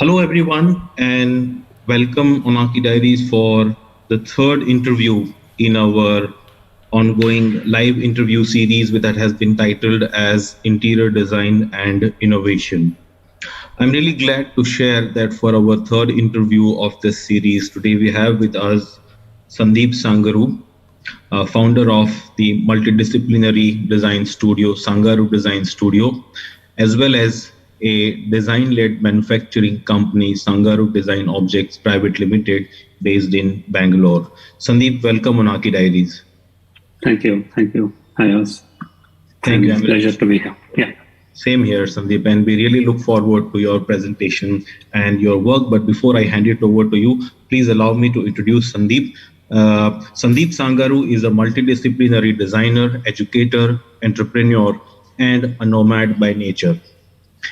Hello, everyone, and welcome on ArchiDiaries for the third interview in our ongoing live interview series that has been titled as Interior Design and Innovation. I'm really glad to share that for our third interview of this series, today we have with us Sandeep Sangaru, founder of the multidisciplinary design studio, Sangaru Design Studio, as well as a design-led manufacturing company, Sangaru Design Objects Pvt Limited, based in Bangalore. Sandeep, welcome on Archi Diaries. Thank you. Thank you. Hi, Oz. Thank you. Pleasure to be here. Yeah. Same here, Sandeep, and we really look forward to your presentation and your work. But before I hand it over to you, please allow me to introduce Sandeep. Sandeep Sangaru is a multidisciplinary designer, educator, entrepreneur, and a nomad by nature.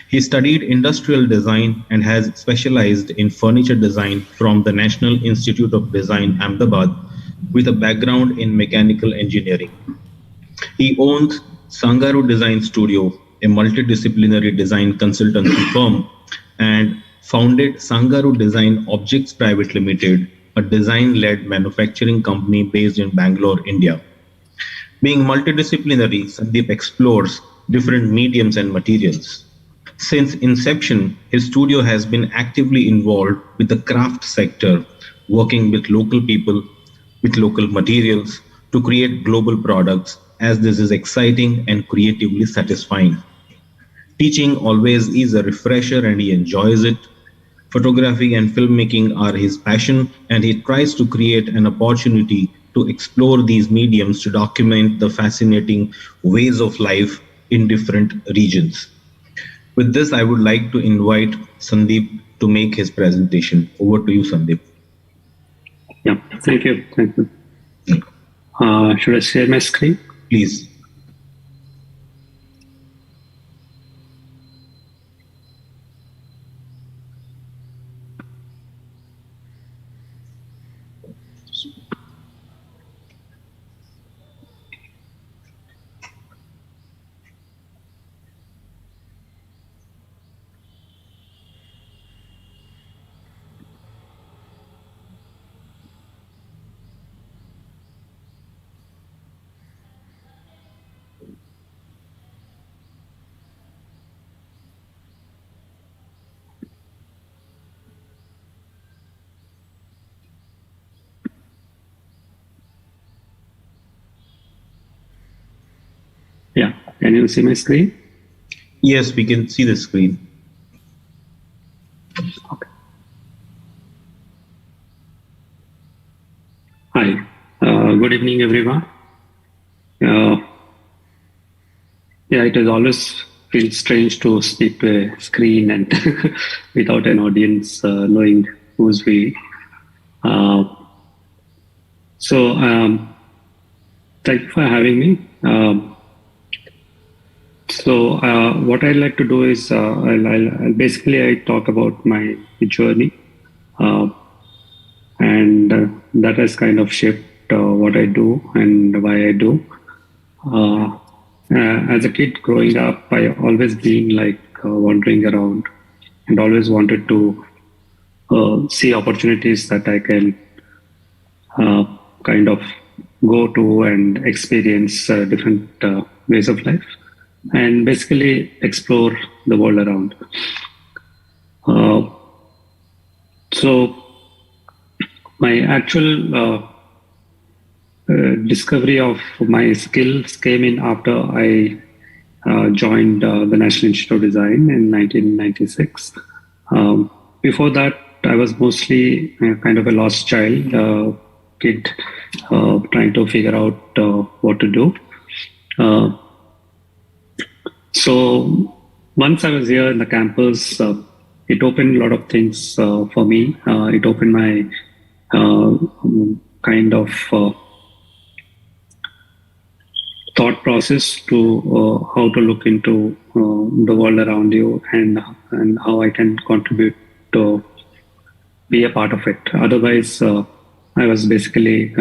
He studied industrial design and has specialized in furniture design from the National Institute of Design, Ahmedabad, with a background in mechanical engineering. He owns Sangaru Design Studio, a multidisciplinary design consultancy firm, and founded Sangaru Design Objects Pvt Limited, a design-led manufacturing company based in Bangalore, India. Being multidisciplinary, Sandeep explores different mediums and materials. Since inception, his studio has been actively involved with the craft sector, working with local people, with local materials to create global products, as this is exciting and creatively satisfying. Teaching always is a refresher and he enjoys it. Photography and filmmaking are his passion, and he tries to create an opportunity to explore these mediums to document the fascinating ways of life in different regions. With this, I would like to invite Sandeep to make his presentation. Over to you, Sandeep. Yeah, thank you. Thank you. Should I share my screen? Please. Yeah, can you see my screen? Yes, we can see the screen. Okay. Hi, good evening, everyone. Yeah, it is always feels strange to speak to a screen and without an audience knowing who's we. Thank you for having me. What I'd like to do is I'll basically I talk about my journey, and that has kind of shaped what I do and why I do. As a kid growing up, I always been like wandering around and always wanted to see opportunities that I can kind of go to and experience different ways of life and basically explore the world around. So my actual discovery of my skills came in after I joined the National Institute of Design in 1996. Before that, I was mostly kind of a lost child, kid trying to figure out what to do. So once I was here in the campus, it opened a lot of things for me. It opened my kind of thought process to how to look into the world around you and how I can contribute to be a part of it. Otherwise, I was basically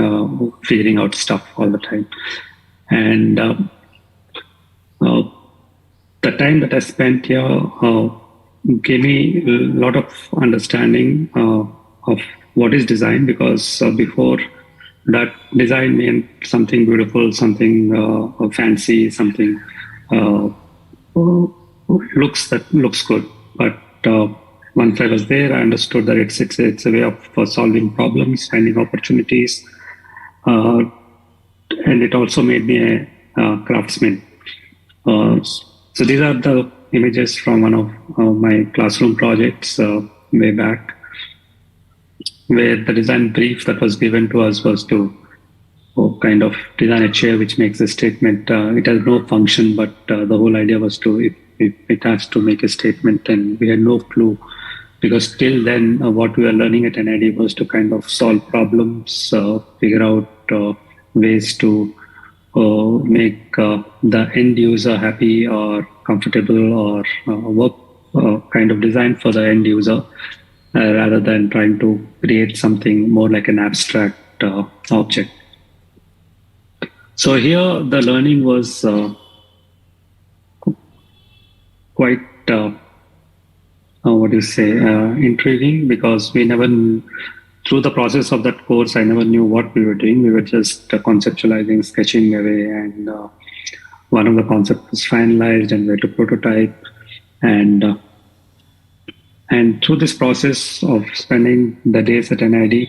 figuring out stuff all the time. And the time that I spent here gave me a lot of understanding of what is design, because before that, design meant something beautiful, something fancy, something looks good. But once I was there, I understood that it's a way of solving problems, finding opportunities, and it also made me a craftsman. So these are the images from one of my classroom projects way back, where the design brief that was given to us was to kind of design a chair which makes a statement. It has no function, but the whole idea was to, it has to make a statement, and we had no clue, because till then what we were learning at NID was to kind of solve problems, figure out ways to make the end user happy or comfortable, or work kind of design for the end user, rather than trying to create something more like an abstract object. So here the learning was quite, intriguing, because we never, through the process of that course, I never knew what we were doing. We were just conceptualizing, sketching away, and one of the concepts was finalized and we had to prototype. And through this process of spending the days at NID,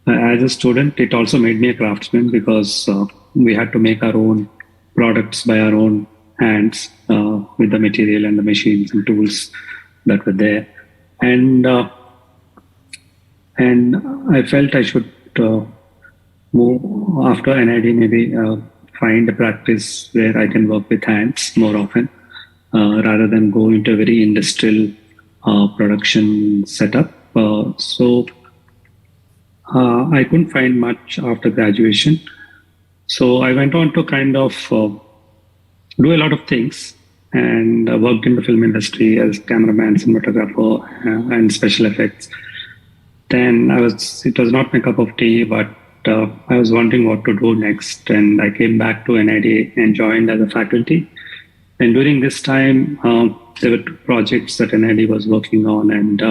as a student, it also made me a craftsman, because we had to make our own products by our own hands with the material and the machines and tools that were there. And I felt I should move after NID, maybe find a practice where I can work with hands more often, rather than go into a very industrial production setup. So I couldn't find much after graduation. So I went on to kind of do a lot of things, and worked in the film industry as cameraman, cinematographer, and special effects. Then it was not my cup of tea, but I was wondering what to do next. And I came back to NID and joined as a faculty. And during this time, there were two projects that NID was working on, and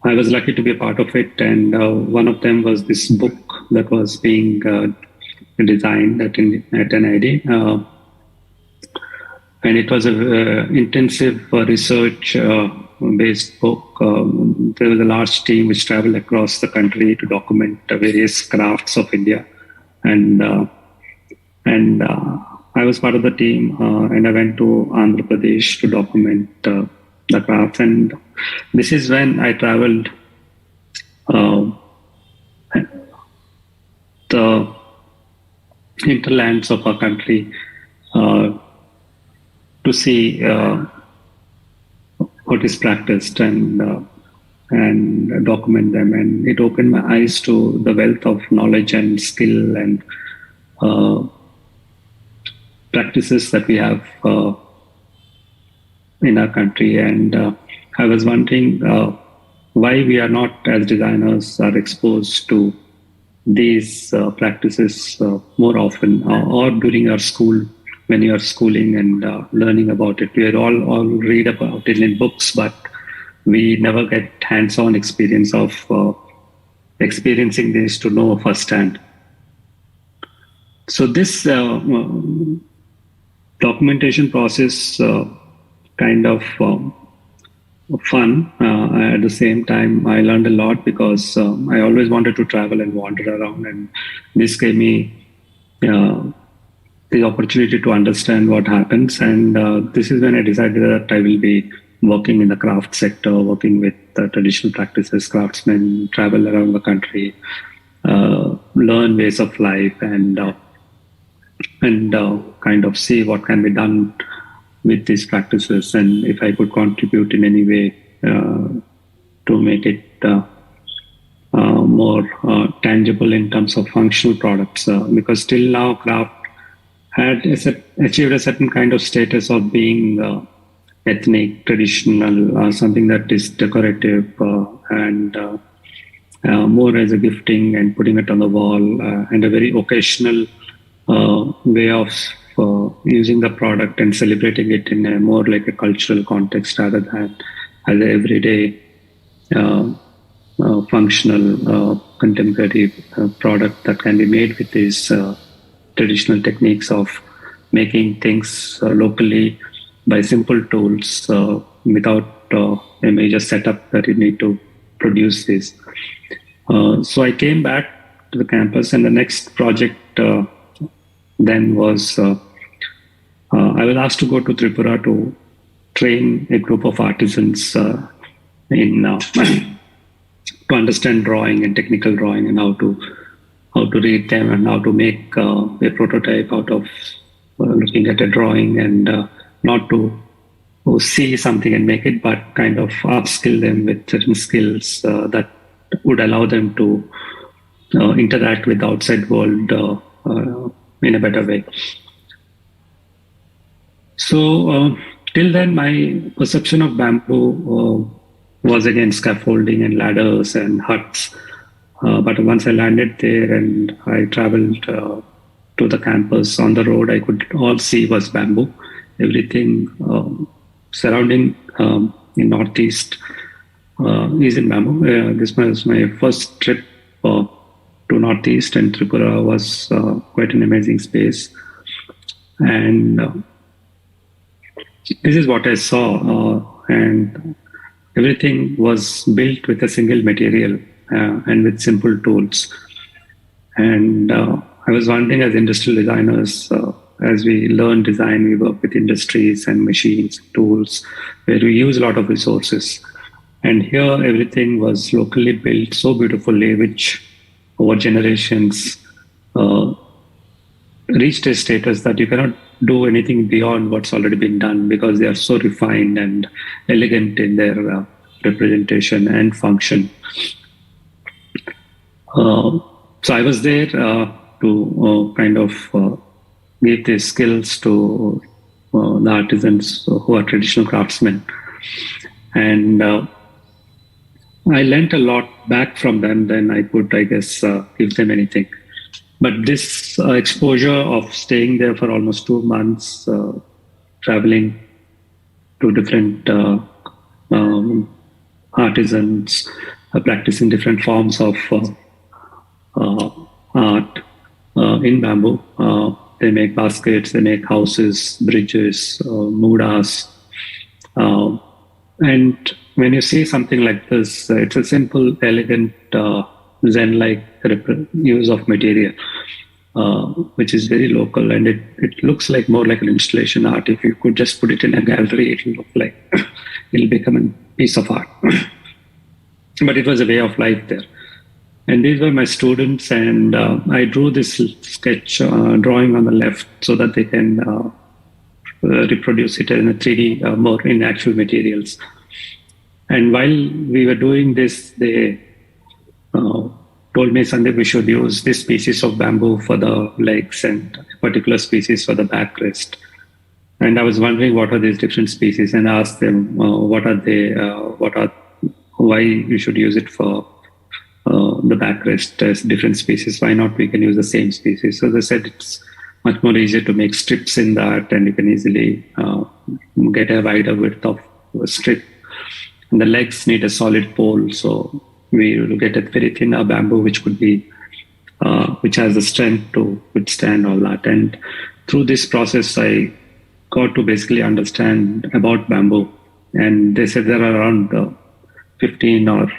I was lucky to be a part of it. And one of them was this book that was being designed at NID. And it was an intensive research-based book. There was a large team which traveled across the country to document various crafts of India. And I was part of the team, and I went to Andhra Pradesh to document the crafts. And this is when I traveled the hinterlands of our country to see what is practiced and document them. And it opened my eyes to the wealth of knowledge and skill and practices that we have in our country. And I was wondering why we are not, as designers, are exposed to these practices more often, or during our school, when you are schooling and learning about it. We all read about it in books, but we never get hands-on experience of experiencing this to know firsthand. So this documentation process kind of fun. At the same time, I learned a lot, because I always wanted to travel and wander around, and this gave me the opportunity to understand what happens. And this is when I decided that I will be working in the craft sector, working with traditional practices, craftsmen, travel around the country, learn ways of life, and kind of see what can be done with these practices, and if I could contribute in any way to make it more tangible in terms of functional products. Because till now, craft had achieved a certain kind of status of being ethnic, traditional, something that is decorative, and more as a gifting and putting it on the wall, and a very occasional way of using the product and celebrating it in a more like a cultural context rather than as an everyday functional contemporary product that can be made with these traditional techniques of making things locally by simple tools without a major setup that you need to produce this. So I came back to the campus, and the next project then was I was asked to go to Tripura to train a group of artisans in to understand drawing and technical drawing, and how to read them and how to make a prototype out of looking at a drawing, and not to see something and make it, but kind of upskill them with certain skills that would allow them to interact with the outside world in a better way. So till then, my perception of bamboo was again scaffolding and ladders and huts. But once I landed there and I traveled to the campus, on the road I could all see was bamboo. Everything surrounding in Northeast is in bamboo. This was my first trip to Northeast, and Tripura was quite an amazing space. And this is what I saw, and everything was built with a single material and with simple tools. And I was wondering, as industrial designers, as we learn design, we work with industries and machines, tools, where we use a lot of resources. And here, everything was locally built so beautifully, which over generations reached a status that you cannot do anything beyond what's already been done, because they are so refined and elegant in their representation and function. So I was there to kind of give these skills to the artisans who are traditional craftsmen. And I learned a lot back from them than I could, I guess, give them anything. But this exposure of staying there for almost 2 months, traveling to different artisans, practicing different forms of art in bamboo. They make baskets, they make houses, bridges, mudas. And when you see something like this, it's a simple, elegant, Zen-like use of material, which is very local, and it looks like more like an installation art. If you could just put it in a gallery, it'll look like it'll become a piece of art. But it was a way of life there. And these were my students, and I drew this sketch drawing on the left so that they can reproduce it in a 3D, more in actual materials. And while we were doing this, they told me, Sandeep, we should use this species of bamboo for the legs and a particular species for the backrest. And I was wondering what are these different species, and I asked them what are they, why you should use it for the backrest as different species. Why not we can use the same species? So they said it's much more easier to make strips in that, and you can easily get a wider width of a strip. And the legs need a solid pole, so we will get a very thin bamboo which could be which has the strength to withstand all that. And through this process, I got to basically understand about bamboo. And they said there are around 15 or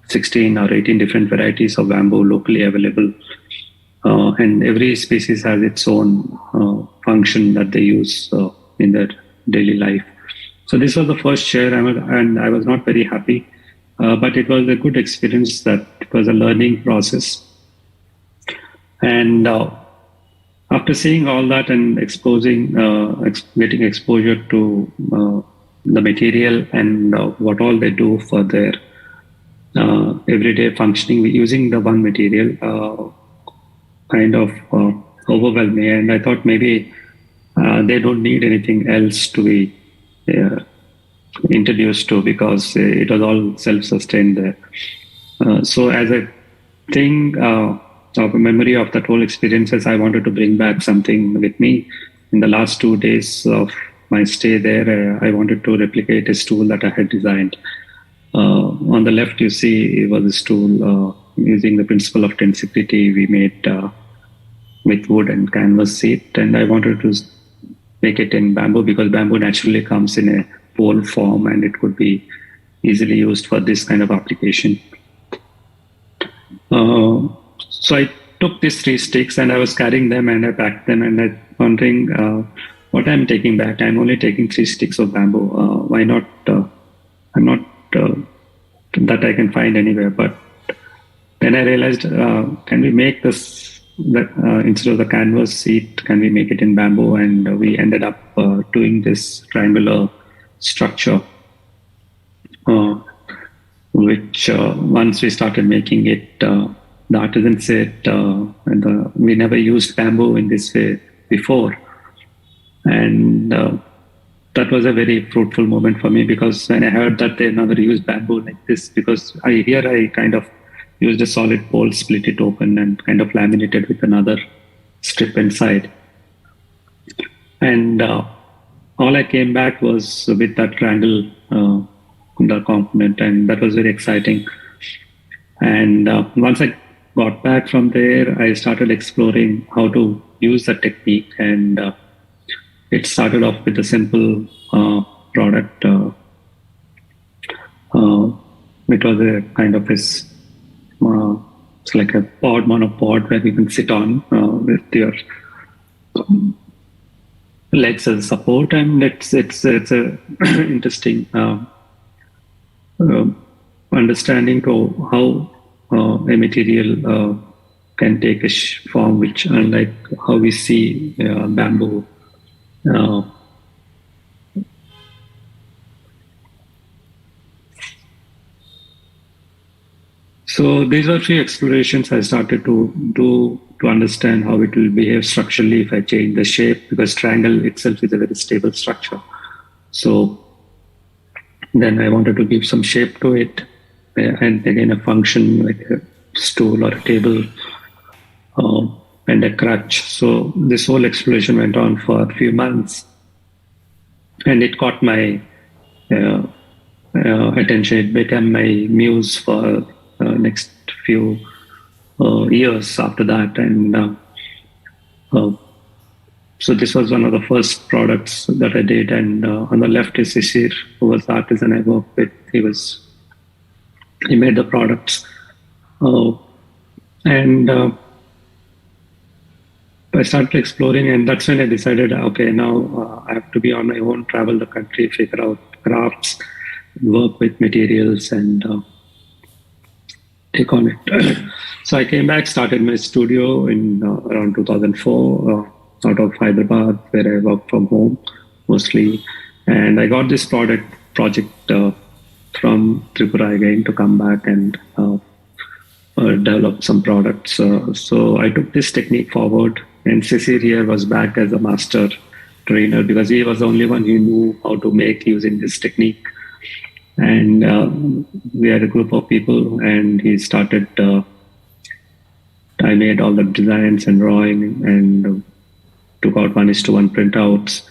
16 or 18 different varieties of bamboo locally available. And every species has its own function that they use in their daily life. So this was the first share, and I was not very happy, but it was a good experience. That it was a learning process. And after seeing all that and getting exposure to the material and what all they do for their everyday functioning using the one material, kind of overwhelmed me. And I thought maybe they don't need anything else to be introduced to, because it was all self-sustained there. So as a thing of a memory of that whole experiences, I wanted to bring back something with me in the last 2 days of my stay there, I wanted to replicate a stool that I had designed. On the left, you see it was a stool using the principle of tensibility we made with wood and canvas seat, and I wanted to make it in bamboo because bamboo naturally comes in a pole form and it could be easily used for this kind of application. So I took these 3 sticks and I was carrying them and I packed them and I wondering what I'm taking back. I'm only taking 3 sticks of bamboo. Why not? I'm not that I can find anywhere. But then I realized, can we make this instead of the canvas seat? Can we make it in bamboo? And we ended up doing this triangular structure, which once we started making it, the artisan said, we never used bamboo in this way before. And that was a very fruitful moment for me, because when I heard that they never used bamboo like this, because I kind of used a solid pole, split it open and kind of laminated with another strip inside. And all I came back was with that triangle the component, and that was very exciting. And once I got back from there, I started exploring how to use the technique, and it started off with a simple product. It was a kind of it's like a monopod where you can sit on with your legs as support, and it's a interesting understanding to how a material can take a form which, unlike how we see bamboo. So these are 3 explorations I started to do to understand how it will behave structurally if I change the shape, because triangle itself is a very stable structure. So then I wanted to give some shape to it, and again a function like a stool or a table and a crutch. So this whole exploration went on for a few months, and it caught my attention. It became my muse for next few years after that. And so this was one of the first products that I did. And on the left is Isir, who was the artisan I worked with. He made the products. And I started exploring, and that's when I decided, okay, now I have to be on my own, travel the country, figure out crafts, work with materials, and take on it. So I came back, started my studio in around 2004, out of Hyderabad, where I work from home mostly. And I got this project from Tripura again to come back and develop some products. So I took this technique forward, and Sisir here was back as a master trainer because he was the only one who knew how to make using this technique. And we had a group of people, and he started. I made all the designs and drawing, and took out 1:1 printouts,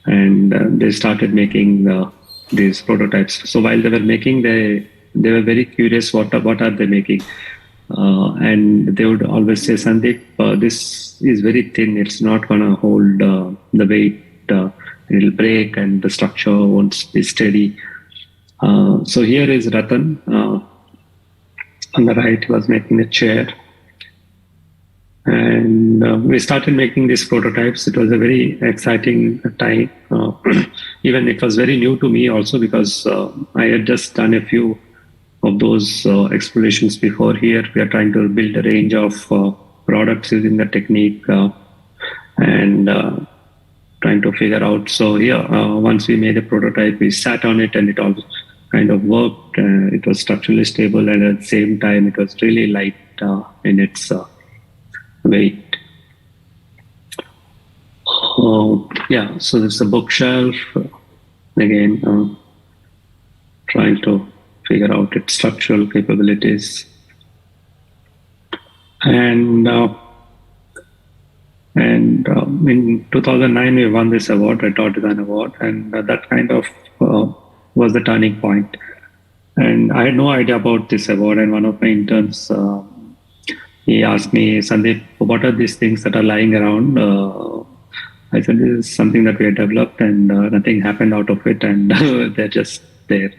and they started making these prototypes. So while they were making, they were very curious. What are they making? And they would always say, Sandeep, this is very thin. It's not going to hold the weight. It'll break, and the structure won't be steady. So here is Ratan. On the right, he was making a chair. And we started making these prototypes. It was a very exciting time. Even it was very new to me also, because I had just done a few of those explorations before. Here we are trying to build a range of products using the technique and trying to figure out. So here, once we made a prototype, we sat on it, and it all kind of worked. It was structurally stable, and at the same time, it was really light in its weight. Yeah, so this is a bookshelf. Again, trying to figure out its structural capabilities. And And in 2009, we won this award, Red Dot Design Award, and that kind of was the turning point. And I had no idea about this award. And one of my interns, he asked me, Sandeep, what are these things that are lying around? I said, this is something that we had developed, and nothing happened out of it, and they're just there.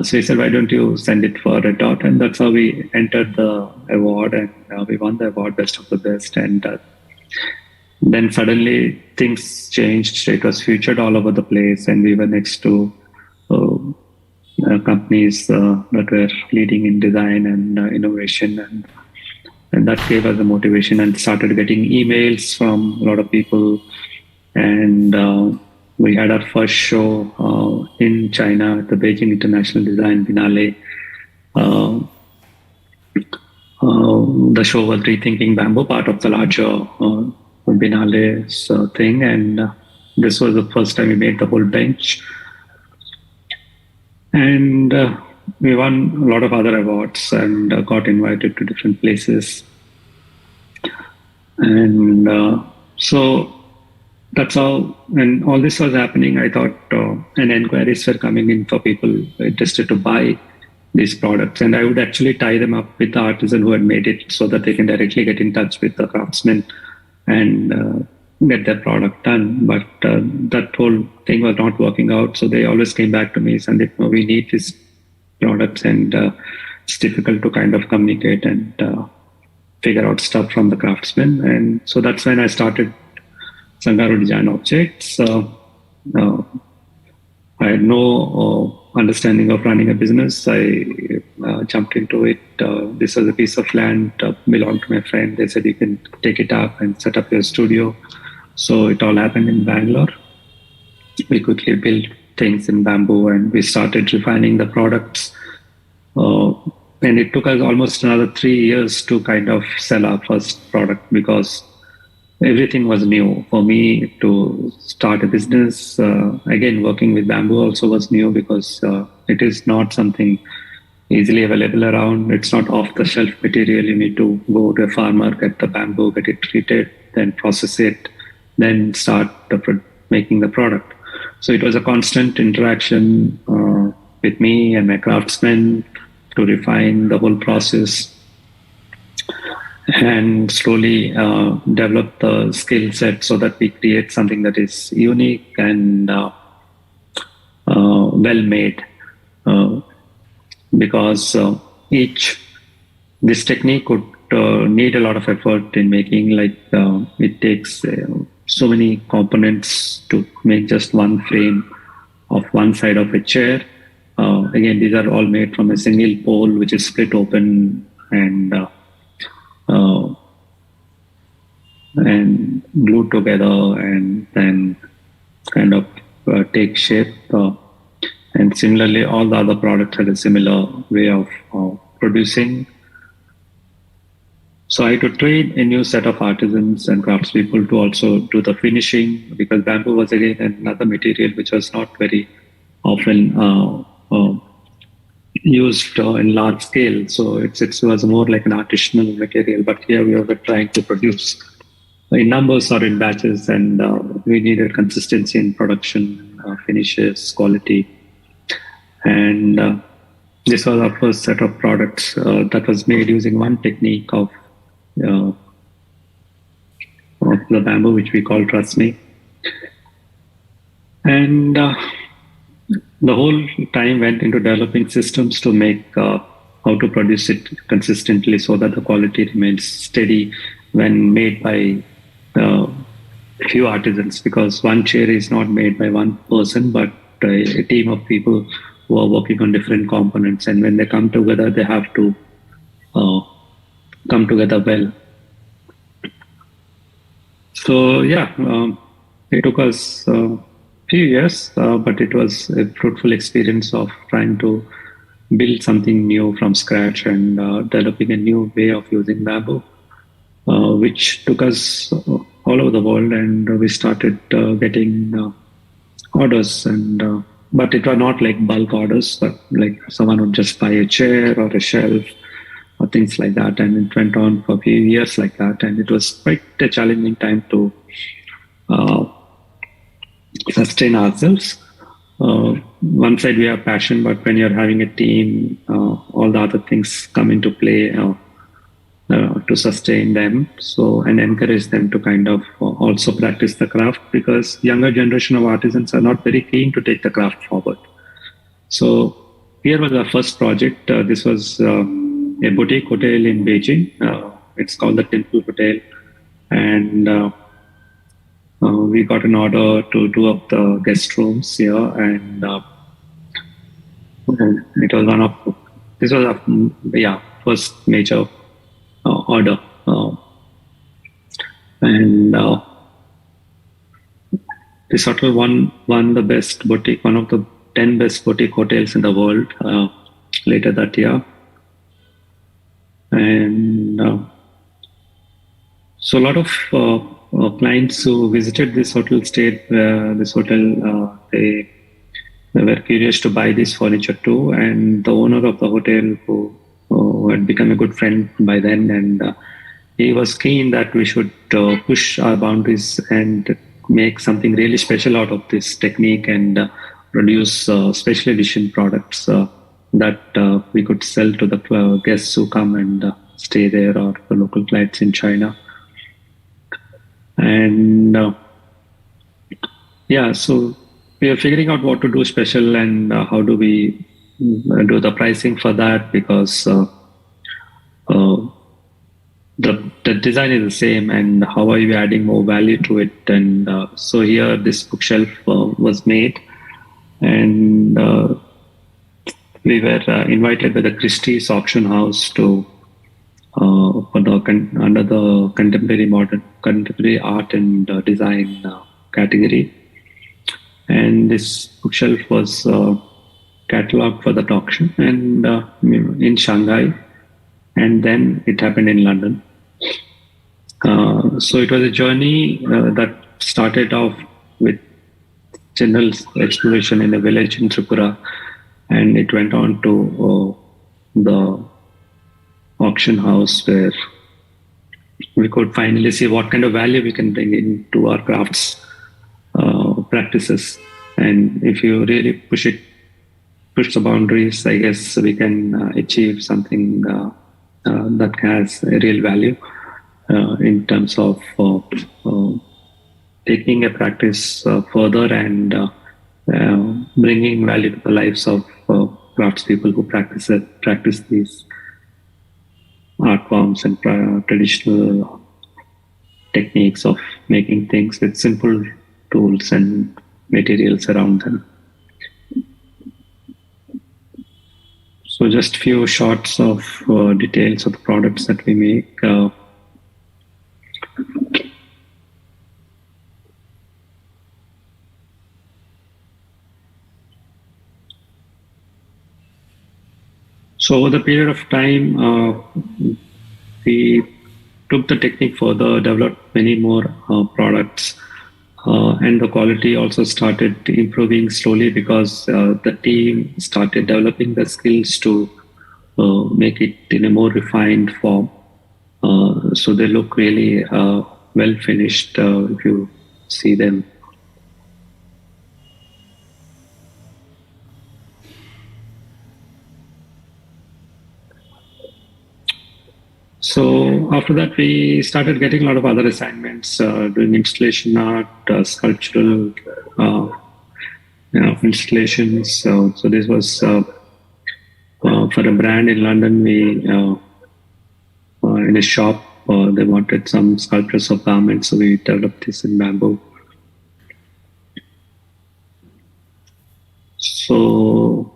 So he said, why don't you send it for Red Dot? And that's how we entered the award, and we won the award, Best of the Best. And then suddenly things changed. It was featured all over the place, and we were next to companies that were leading in design and innovation, and that gave us a motivation, and started getting emails from a lot of people. And we had our first show in China at the Beijing International Design Biennale. The show was Rethinking Bamboo, part of the larger Biennale's thing, and this was the first time we made the whole bench. And we won a lot of other awards and got invited to different places. And so that's how, when all this was happening, I thought, and inquiries were coming in for people interested to buy these products. And I would actually tie them up with the artisan who had made it, so that they can directly get in touch with the craftsman and get their product done. But that whole thing was not working out. So they always came back to me, Sandeep, no, we need these products, and it's difficult to kind of communicate and figure out stuff from the craftsmen. And so that's when I started Sangaru Design Objects. I had no understanding of running a business. I jumped into it. This was a piece of land belonged to my friend. They said, you can take it up and set up your studio. So it all happened in Bangalore. We quickly built things in bamboo, and we started refining the products. And it took us almost another 3 years to kind of sell our first product, because everything was new for me to start a business. Again, working with bamboo also was new, because it is not something easily available around. It's not off the shelf material. You need to go to a farmer, get the bamboo, get it treated, then process it, then start making the product. So it was a constant interaction with me and my craftsmen to refine the whole process, and slowly develop the skill set so that we create something that is unique and well made. Because this technique would need a lot of effort in making. Like it takes so many components to make just one frame of one side of a chair. Again, these are all made from a single pole which is split open and glued together, and then kind of take shape. And similarly, all the other products had a similar way of producing. So I had to train a new set of artisans and craftspeople to also do the finishing, because bamboo was again another material which was not very often used in large scale. So it was more like an artisanal material, but here we were trying to produce in numbers or in batches, and we needed consistency in production, finishes, quality. And this was our first set of products that was made using one technique of the bamboo, which we call Trust Me. And the whole time went into developing systems to make how to produce it consistently so that the quality remains steady when made by few artisans, because one chair is not made by one person, but a team of people who are working on different components. And when they come together, they have to come together well. So yeah, it took us few years, but it was a fruitful experience of trying to build something new from scratch and developing a new way of using bamboo, which took us all over the world, and we started getting orders. And but it was not like bulk orders, but like someone would just buy a chair or a shelf or things like that. And it went on for a few years like that. And it was quite a challenging time to sustain ourselves. One side we have passion, but when you're having a team, all the other things come into play to sustain them. So, and encourage them to kind of also practice the craft, because younger generation of artisans are not very keen to take the craft forward. So here was our first project. This was a boutique hotel in Beijing. It's called the Temple Hotel. And we got an order to do up the guest rooms here. And it was this was our first major order. And this hotel won the best boutique, one of the 10 best boutique hotels in the world later that year. And so a lot of clients who visited this hotel they were curious to buy this furniture too. And the owner of the hotel, who had become a good friend by then, and he was keen that we should push our boundaries and make something really special out of this technique, and produce special edition products that we could sell to the guests who come and stay there, or the local clients in China. And so we are figuring out what to do special, and how do we do the pricing for that, because the design is the same, and how are you adding more value to it. And so here this bookshelf was made, and we were invited by the Christie's auction house to under the contemporary art and design category. And this bookshelf was catalogued for that auction, and in Shanghai, and then it happened in London. So it was a journey that started off with general exploration in a village in Tripura, and it went on to the auction house, where we could finally see what kind of value we can bring into our crafts practices. And if you really push the boundaries, I guess we can achieve something that has a real value in terms of taking a practice further, and bringing value to the lives of craftspeople who practice these art forms and traditional techniques of making things with simple tools and materials around them. So just few shots of details of the products that we make. So over the period of time, we took the technique further, developed many more products, and the quality also started improving slowly, because the team started developing the skills to make it in a more refined form. So they look really well finished if you see them. So after that, we started getting a lot of other assignments, doing installation art, sculptural installations. So this was for a brand in London. We in a shop, they wanted some sculptures of garments, so we developed this in bamboo. So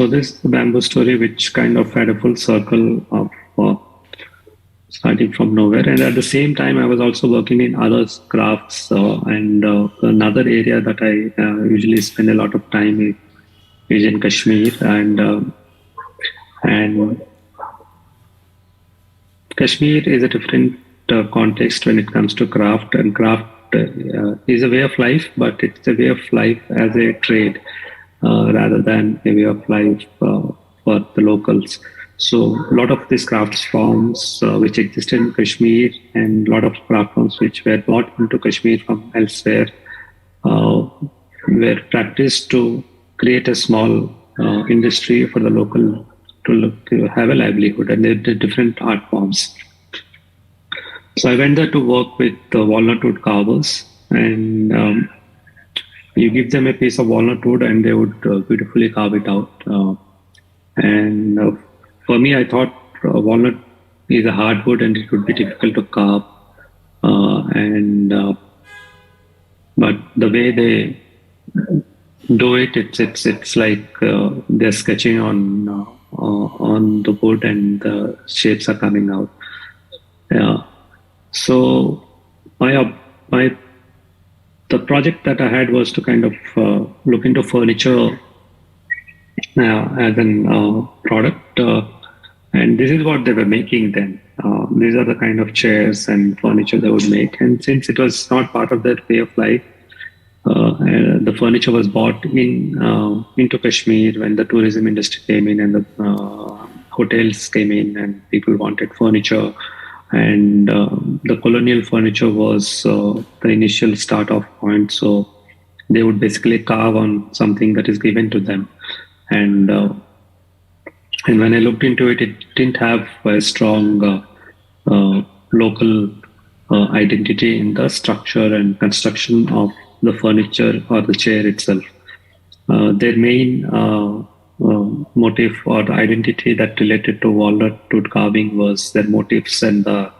this is the bamboo story, which kind of had a full circle of starting from nowhere. And at the same time, I was also working in other crafts, and another area that I usually spend a lot of time is in Kashmir, and Kashmir is a different context when it comes to craft, and craft is a way of life, but it's a way of life as a trade. Rather than a way of life for for the locals. So a lot of these crafts forms which existed in Kashmir, and a lot of craft forms which were brought into Kashmir from elsewhere were practiced to create a small industry for the local to have a livelihood, and they're different art forms. So I went there to work with walnut wood carvers, and you give them a piece of walnut wood and they would beautifully carve it out. For me, I thought walnut is a hard wood and it would be difficult to carve. But the way they do it, it's like they're sketching on the wood and the shapes are coming out. So the project that I had was to kind of look into furniture as an product, and this is what they were making then. These are the kind of chairs and furniture they would make, and since it was not part of their way of life, the furniture was bought into Kashmir when the tourism industry came in and the hotels came in and people wanted furniture. And the colonial furniture was the initial start-off point. So they would basically carve on something that is given to them. And when I looked into it, it didn't have a strong local identity in the structure and construction of the furniture or the chair itself. Their main motive or the identity that related to walnut wood carving was their motifs and the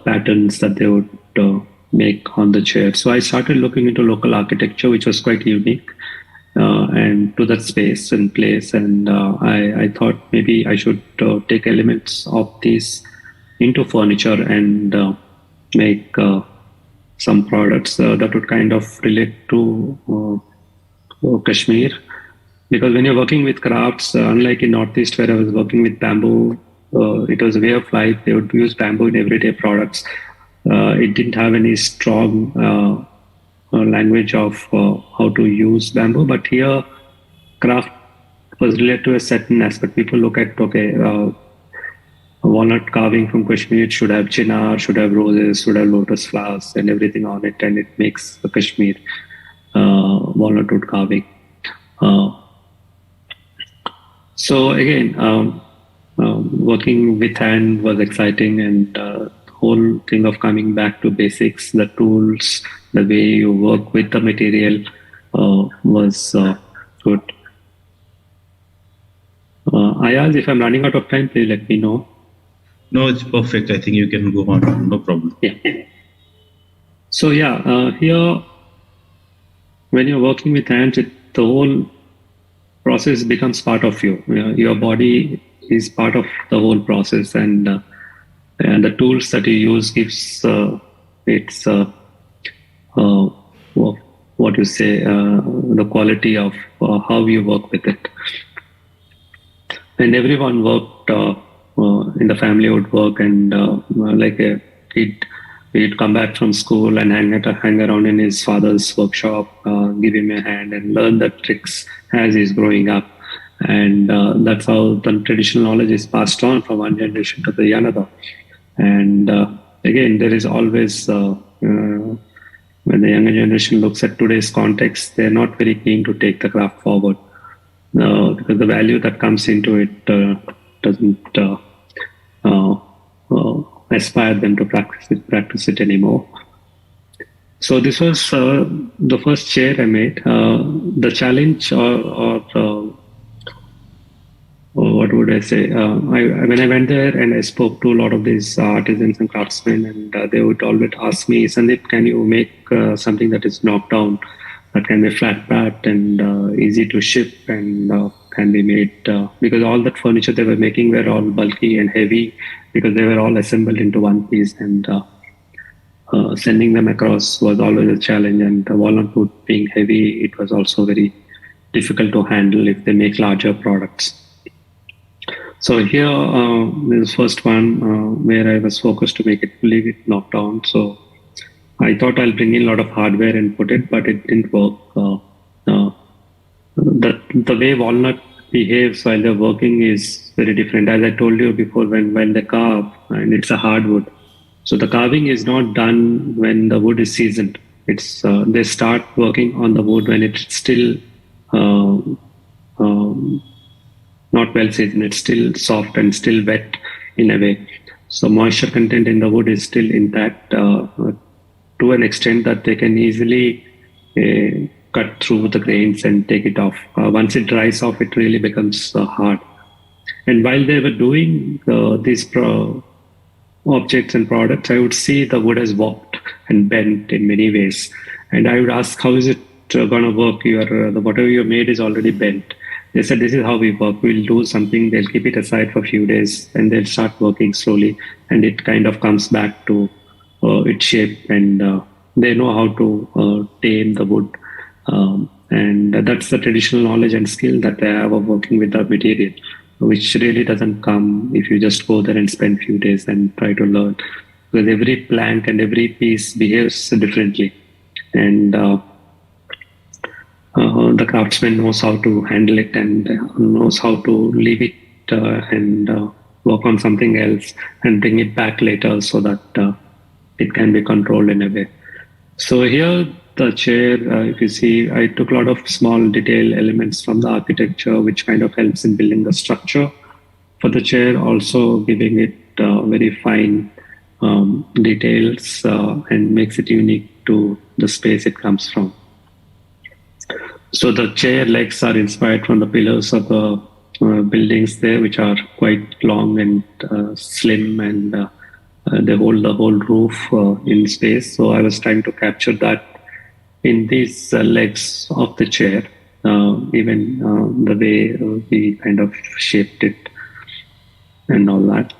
patterns that they would make on the chair. So I started looking into local architecture, which was quite unique, and to that space and place. And I thought maybe I should take elements of these into furniture and make some products that would kind of relate to Kashmir. Because when you're working with crafts, unlike in Northeast where I was working with bamboo, it was a way of life. They would use bamboo in everyday products. It didn't have any strong language of how to use bamboo. But here, craft was related to a certain aspect. People look at, walnut carving from Kashmir should have chinar, should have roses, should have lotus flowers and everything on it. And it makes the Kashmir walnut wood carving. So again, working with hand was exciting, and the whole thing of coming back to basics, the tools, the way you work with the material was good. Ayaz, if I'm running out of time, please let me know. No, it's perfect. I think you can go on. No problem. Yeah. So here, when you're working with hands, the whole process becomes part of you. Your body is part of the whole process, and the tools that you use gives its what you say the quality of how you work with it. And everyone worked in the family would work, and like a kid, he'd come back from school and hang around in his father's workshop, give him a hand and learn the tricks as he's growing up. And that's how the traditional knowledge is passed on from one generation to the another. And again, there is always, when the younger generation looks at today's context, they're not very keen to take the craft forward because the value that comes into it doesn't aspire them to practice it anymore. So this was the first chair I made. The challenge or what would I say? When I went there and I spoke to a lot of these artisans and craftsmen, and they would always ask me, Sandeep, can you make something that is knocked down, that can be flat packed and easy to ship and can be made? Because all that furniture they were making were all bulky and heavy because they were all assembled into one piece, and sending them across was always a challenge. And the walnut wood being heavy, it was also very difficult to handle if they make larger products. So here, this first one where I was focused to make it fully knocked down. So I thought I'll bring in a lot of hardware and put it, but it didn't work. The way walnut behaves while they're working is very different. As I told you before, when they carve, and it's a hardwood, so the carving is not done when the wood is seasoned. It's they start working on the wood when it's still uh, um, not well seasoned. It's still soft and still wet in a way. So moisture content in the wood is still intact to an extent that they can easily cut through the grains and take it off. Once it dries off, it really becomes hard. And while they were doing these objects and products, I would see the wood has warped and bent in many ways. And I would ask, how is it going to work? Whatever you made is already bent. They said, this is how we work. We'll do something, they'll keep it aside for a few days, and they'll start working slowly. And it kind of comes back to its shape, and they know how to tame the wood. And that's the traditional knowledge and skill that they have of working with the material, which really doesn't come if you just go there and spend a few days and try to learn. Because every plank and every piece behaves differently. And the craftsman knows how to handle it and knows how to leave it and work on something else and bring it back later so that it can be controlled in a way. So here the chair, if you see, I took a lot of small detail elements from the architecture, which kind of helps in building the structure for the chair, also giving it very fine details and makes it unique to the space it comes from. So the chair legs are inspired from the pillars of the buildings there, which are quite long and slim, and they hold the whole roof in space. So I was trying to capture that in these legs of the chair, even the way we kind of shaped it and all that.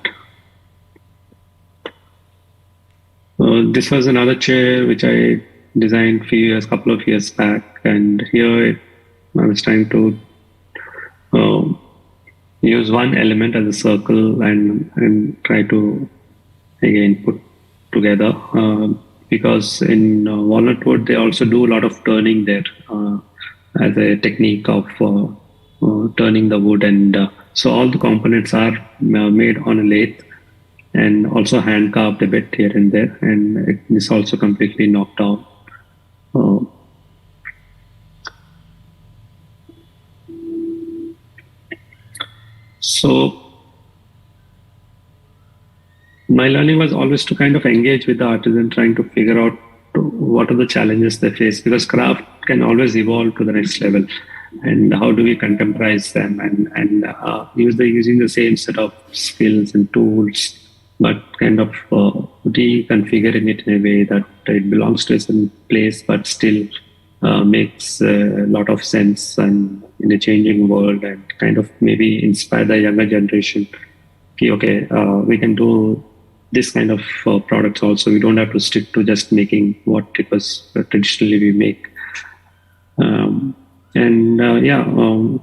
This was another chair which I designed a couple of years back, and here I was trying to use one element as a circle and try to again put together, because in walnut wood they also do a lot of turning there as a technique of turning the wood, and so all the components are made on a lathe and also hand carved a bit here and there, and it is also completely knocked down. So my learning was always to kind of engage with the artisan, trying to figure out what are the challenges they face, because craft can always evolve to the next level, and how do we contemporize them and using the same set of skills and tools, but kind of reconfiguring it in a way that it belongs to a certain place, but still makes a lot of sense and in a changing world, and kind of maybe inspire the younger generation. Okay, we can do this kind of products also. We don't have to stick to just making what it was traditionally we make. A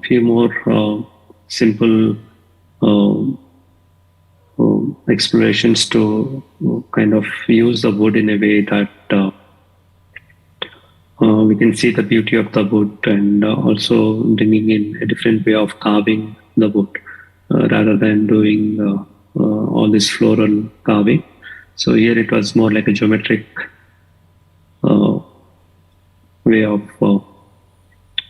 few more simple explorations to kind of use the wood in a way that we can see the beauty of the wood, and also bringing in a different way of carving the wood rather than doing all this floral carving. So here it was more like a geometric way of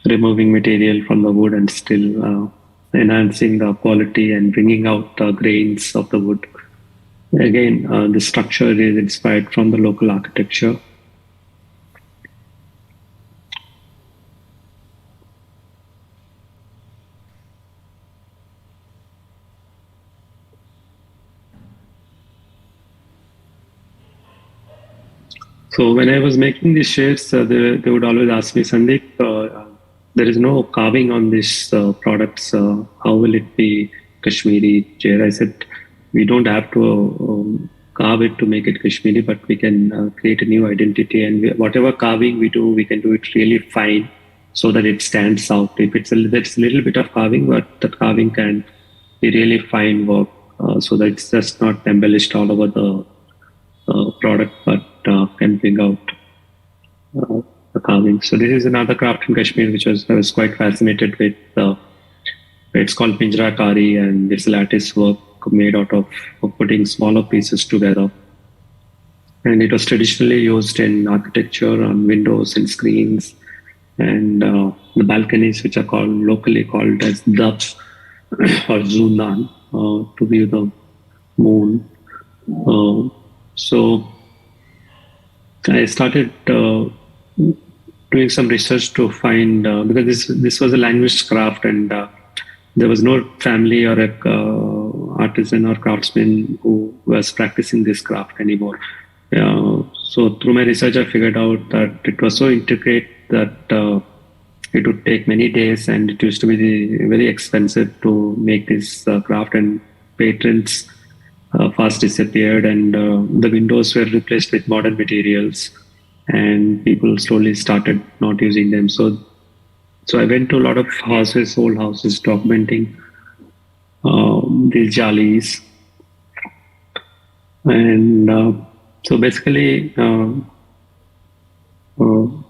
removing material from the wood and still enhancing the quality and bringing out the grains of the wood. Again, the structure is inspired from the local architecture. So when I was making these shades, they would always ask me, Sandeep, there is no carving on these products. How will it be Kashmiri chair? I said, we don't have to carve it to make it Kashmiri, but we can create a new identity. And whatever carving we do, we can do it really fine so that it stands out. If it's a little bit of carving, but that carving can be really fine work, so that it's just not embellished all over the product, but can bring out the carving. So this is another craft in Kashmir, which I was quite fascinated with It's called Pinjarakari, and it's lattice work made out of putting smaller pieces together. And it was traditionally used in architecture, on windows and screens, and the balconies, which are locally called as dubs or zundan, to view the moon. So I started doing some research to find, because this was a language craft, and there was no family or a artisan or craftsman who was practicing this craft anymore. So through my research, I figured out that it was so intricate that it would take many days, and it used to be very expensive to make this craft, and patrons fast disappeared, and the windows were replaced with modern materials, and people slowly started not using them. So I went to a lot of houses, old houses, documenting these jalis. And so basically,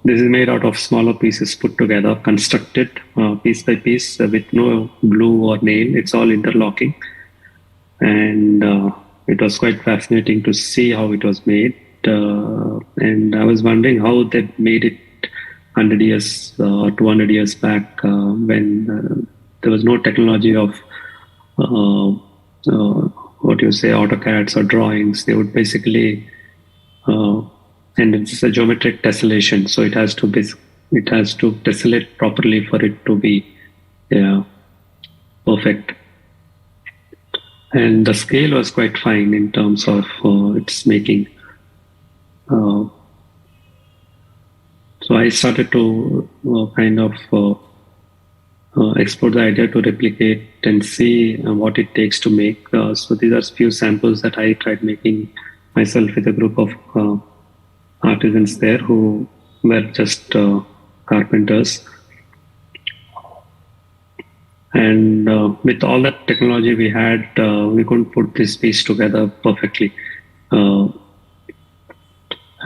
this is made out of smaller pieces put together, constructed piece by piece with no glue or nail. It's all interlocking. And it was quite fascinating to see how it was made. And I was wondering how they made it 100 years or 200 years back, when there was no technology of AutoCADs or drawings. They would basically, and it's a geometric tessellation, so it has to tessellate properly for it to be perfect. And the scale was quite fine in terms of its making. So I started to kind of explore the idea to replicate and see what it takes to make. So these are a few samples that I tried making myself with a group of artisans there who were just carpenters. And with all that technology we had, we couldn't put this piece together perfectly.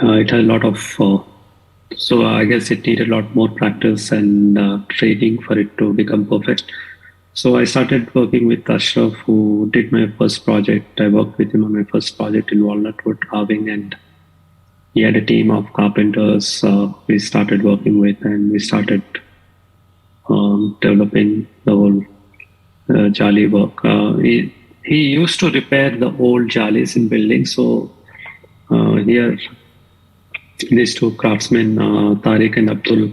It had a lot of, so I guess it needed a lot more practice and training for it to become perfect. So I started working with Ashraf, who did my first project. I worked with him on my first project in walnut wood carving, and he had a team of carpenters we started working with, and we started developing the whole jali work. He used to repair the old jalis in buildings. So here, these two craftsmen, Tariq and Abdul,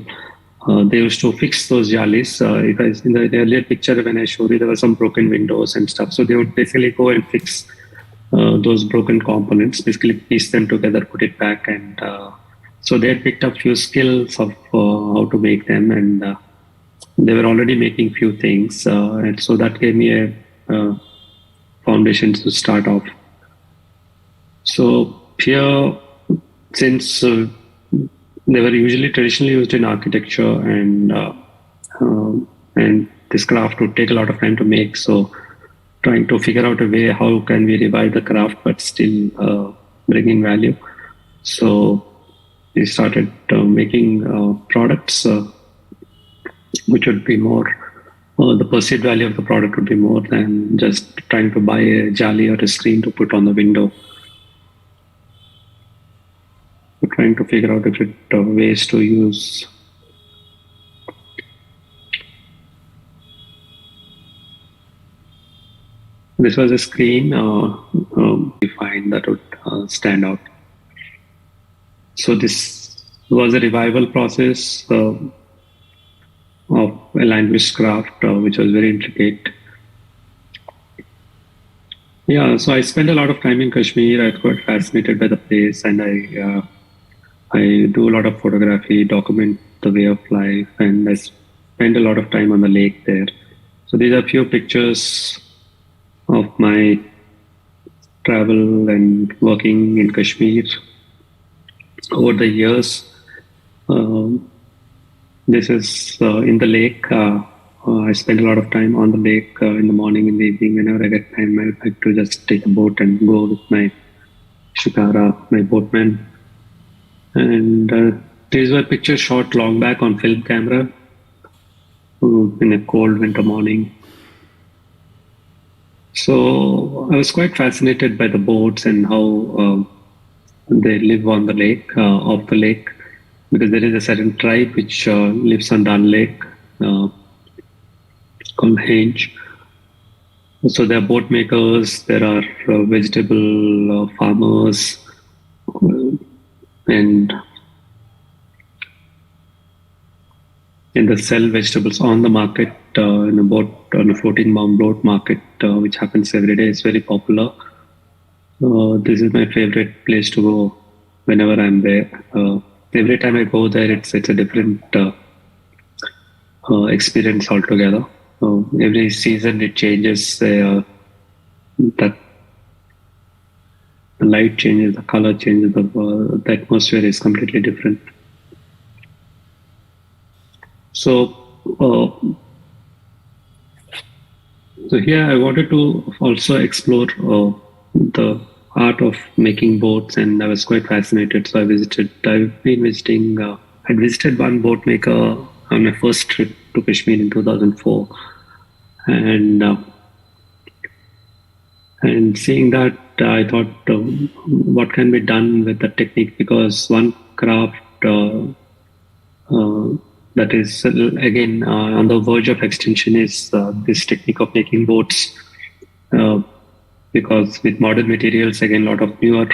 they used to fix those jalis. In the earlier picture, when I showed you, there were some broken windows and stuff. So they would basically go and fix those broken components, basically piece them together, put it back. And so they had picked up few skills of how to make them, and they were already making few things. And so that gave me a foundation to start off. So here, since they were usually traditionally used in architecture, and this craft would take a lot of time to make, so trying to figure out a way how can we revive the craft but still bring in value. So we started making products which would be more, the perceived value of the product would be more than just trying to buy a jali or a screen to put on the window. We're trying to figure out different ways to use. This was a screen we find that would stand out. So this was a revival process of a language craft, which was very intricate. Yeah, so I spent a lot of time in Kashmir. I got fascinated by the place, and I do a lot of photography, document the way of life, and I spend a lot of time on the lake there. So these are a few pictures of my travel and working in Kashmir over the years. This is in the lake. I spend a lot of time on the lake in the morning, in the evening. Whenever I get time, I like to just take a boat and go with my shikara, my boatman. And these were pictures shot long back on film camera in a cold winter morning. So I was quite fascinated by the boats and how they live on the lake, off the lake, because there is a certain tribe which lives on Dun Lake called Hinge. So there are boat makers, there are vegetable farmers, and they sell vegetables on the market in a boat, on a floating boat market, which happens every day. It's very popular. This is my favorite place to go whenever I'm there. Every time I go there, it's a different experience altogether. Every season it changes. That the light changes, the color changes, the atmosphere is completely different. So here I wanted to also explore the art of making boats, and I was quite fascinated. So I've been visiting, I visited one boat maker on my first trip to Kashmir in 2004. And seeing that, I thought, what can be done with the technique? Because one craft that is again on the verge of extinction is this technique of making boats. Because with modern materials, again, a lot of newer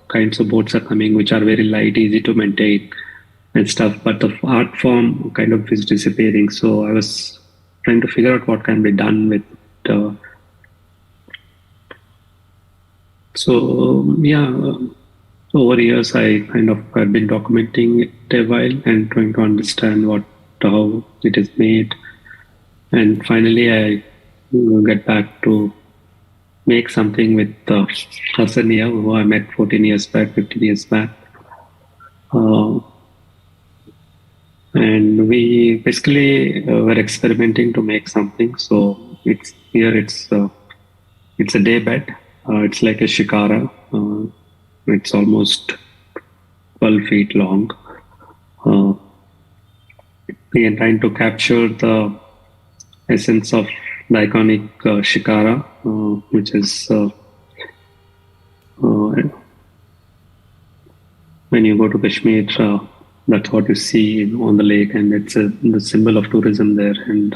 kinds of boats are coming, which are very light, easy to maintain and stuff. But the art form kind of is disappearing. So I was trying to figure out what can be done with. Over years, I kind of have been documenting it a while and trying to understand how it is made. And finally, I get back to make something with Hassan here, who I met 15 years back. And we basically were experimenting to make something. So it's a day bed. It's like a shikara. It's almost 12 feet long. We are trying to capture the essence of the iconic shikara, which is when you go to Kashmir, that's what you see on the lake, and it's the symbol of tourism there, and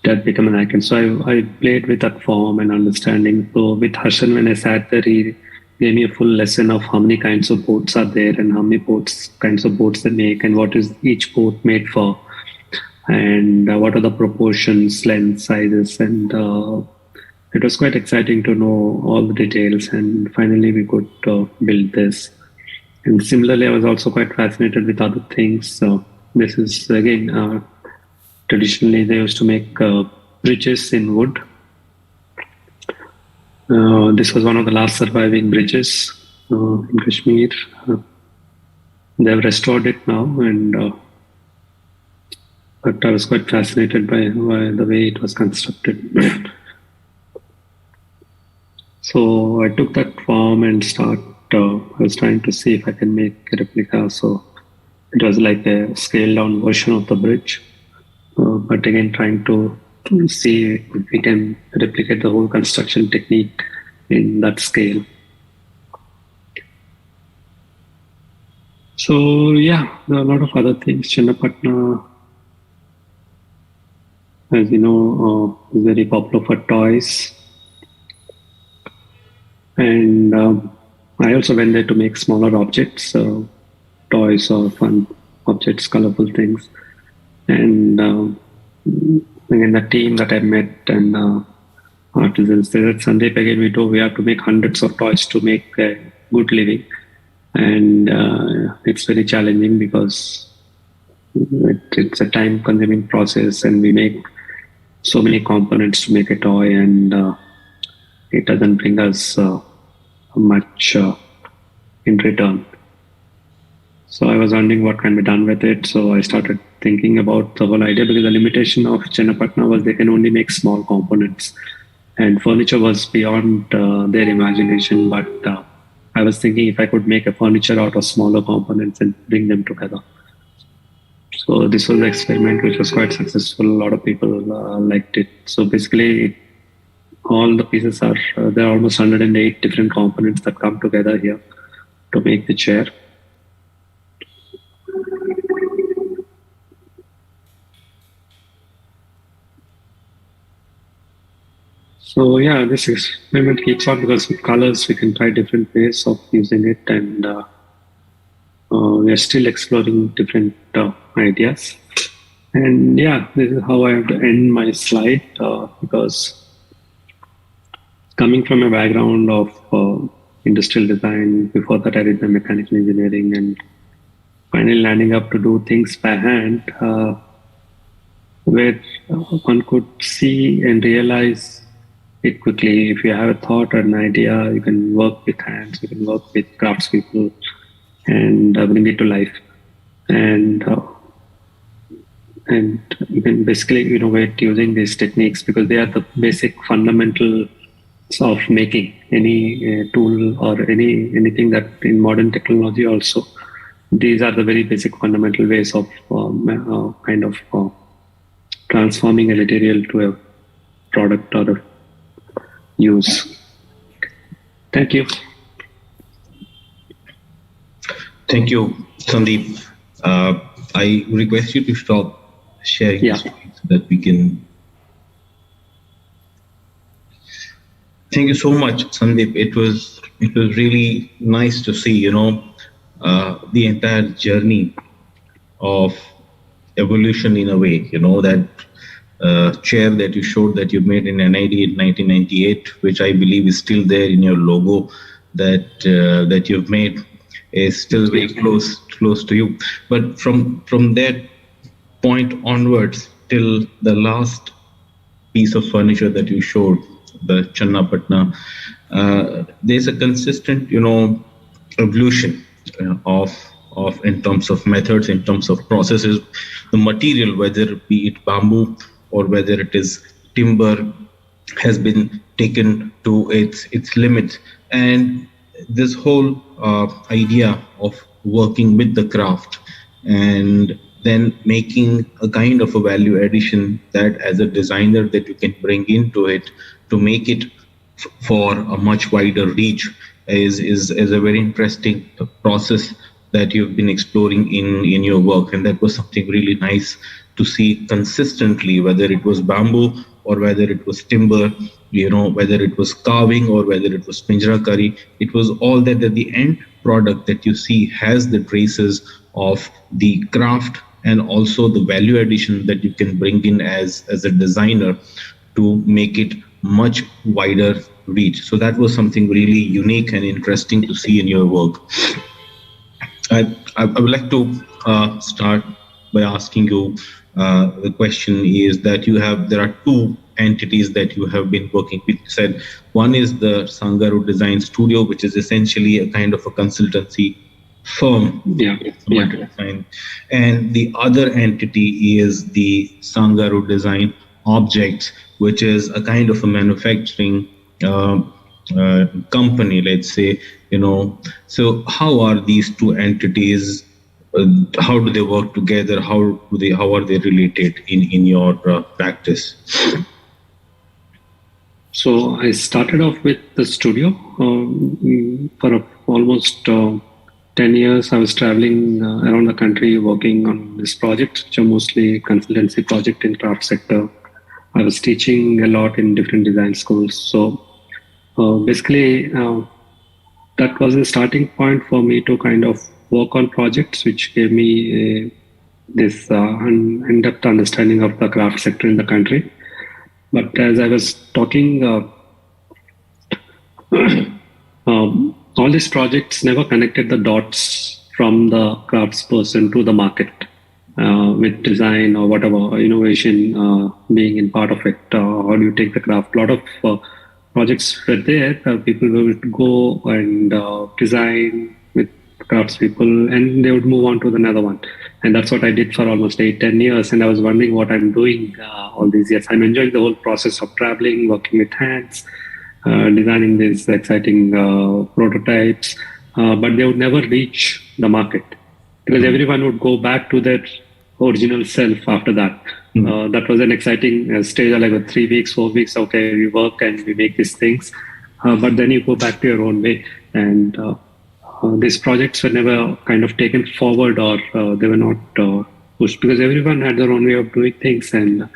that became an icon. So I played with that form and understanding. So with Harshan, when I sat there, he gave me a full lesson of how many kinds of boats are there and how many kinds of boats they make and what is each boat made for, and what are the proportions, length, sizes, and it was quite exciting to know all the details. And finally, we could build this. And similarly, I was also quite fascinated with other things. So this is again. Traditionally, they used to make bridges in wood. This was one of the last surviving bridges in Kashmir. They have restored it now, but I was quite fascinated by the way it was constructed. So I took that form and I was trying to see if I can make a replica. So it was like a scaled down version of the bridge. But again, trying to see if we can replicate the whole construction technique in that scale. So yeah, there are a lot of other things. Chennapatna, as you know, is very popular for toys. And I also went there to make smaller objects, toys or fun objects, colorful things. And again, the team that I met and artisans, they said, Sandeep, again, we have to make hundreds of toys to make a good living. And it's very challenging because it's a time-consuming process, and we make so many components to make a toy, and it doesn't bring us much in return. So I was wondering what can be done with it. So I started thinking about the whole idea, because the limitation of Chennapatna was they can only make small components, and furniture was beyond their imagination. But I was thinking if I could make a furniture out of smaller components and bring them together. So this was the experiment, which was quite successful. A lot of people liked it. So basically, all the pieces are, there are almost 108 different components that come together here to make the chair. So yeah, this experiment keeps on because with colors we can try different ways of using it, and we are still exploring different ideas. And yeah, this is how I have to end my slide because coming from a background of industrial design, before that I did my mechanical engineering, and finally landing up to do things by hand, where one could see and realize it quickly. If you have a thought or an idea, you can work with hands, you can work with craftspeople, and bring it to life. And you can basically innovate using these techniques because they are the basic fundamentals of making any tool or anything that in modern technology also. These are the very basic fundamental ways of kind of transforming a material to a product or a use. Thank you. Thank you, Sandeep. I request you to stop sharing the screen so that we can. Thank you so much, Sandeep. It was really nice to see, the entire journey of evolution in a way. That chair that you showed that you made in NID in 1998, which I believe is still there in your logo that you've made, is still very close to you. But from that point onwards till the last piece of furniture that you showed, the Channapatna, there's a consistent, evolution of in terms of methods, in terms of processes, the material, whether be it bamboo or whether it is timber, has been taken to its limits. And this whole idea of working with the craft and then making a kind of a value addition that as a designer that you can bring into it to make it for a much wider reach is a very interesting process that you've been exploring in your work. And that was something really nice to see consistently, whether it was bamboo or whether it was timber, whether it was carving or whether it was pinjrakari. It was all that the end product that you see has the traces of the craft and also the value addition that you can bring in as a designer to make it much wider reach. So that was something really unique and interesting to see in your work. I would like to start by asking you, the question is that there are two entities that you have been working with. You said one is the Sangaru Design Studio, which is essentially a kind of a consultancy firm. Design. And the other entity is the Sangaru Design Objects, which is a kind of a manufacturing company, let's say, So how are these two entities? How do they work together? How are they related in your practice? So I started off with the studio for almost 10 years. I was traveling around the country working on this project, which are mostly consultancy project in craft sector. I was teaching a lot in different design schools. So basically, that was the starting point for me to kind of work on projects, which gave me this in-depth understanding of the craft sector in the country. But as I was talking, all these projects never connected the dots from the craftsperson to the market with design or whatever innovation being in part of it. How do you take the craft? A lot of projects were there. People would go and design with craftspeople, and they would move on to another one. And that's what I did for almost 8-10 years. And I was wondering what I'm doing all these years. I'm enjoying the whole process of traveling, working with hands, designing these exciting prototypes, but they would never reach the market because everyone would go back to their original self after that. That was an exciting stage, like 3 weeks, 4 weeks. Okay, we work and we make these things, but then you go back to your own way, and these projects were never kind of taken forward, or they were not pushed, because everyone had their own way of doing things. And